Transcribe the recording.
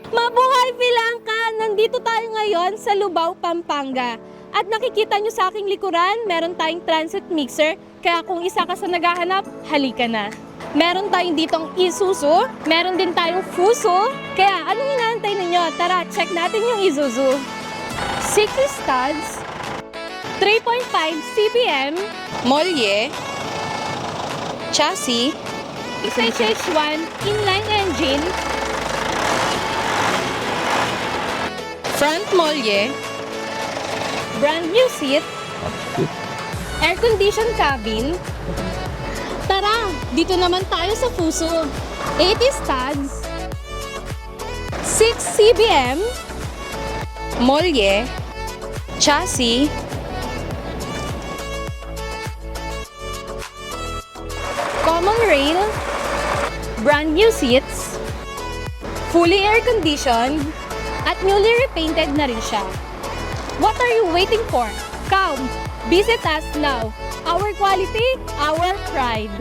Mabuhay Pilangka! Nandito tayo ngayon sa Lubao, Pampanga. At nakikita nyo sa aking likuran, meron tayong transit mixer. Kaya kung isa ka sa naghahanap, halika na. Meron tayong ditong Isuzu, meron din tayong Fuso. Kaya anong inaantay ninyo? Tara, check natin yung Isuzu. 6 studs, 3.5 CBM, Molye, chassis, SH1 inline engine, front molye, brand new seat, air-conditioned cabin. Tara, dito naman tayo sa Fuso. 80 studs, 6 CBM, molye, chassis, common rail, brand new seats, fully air-conditioned, at newly repainted na rin siya. What are you waiting for? Come, visit us now. Our quality, our pride.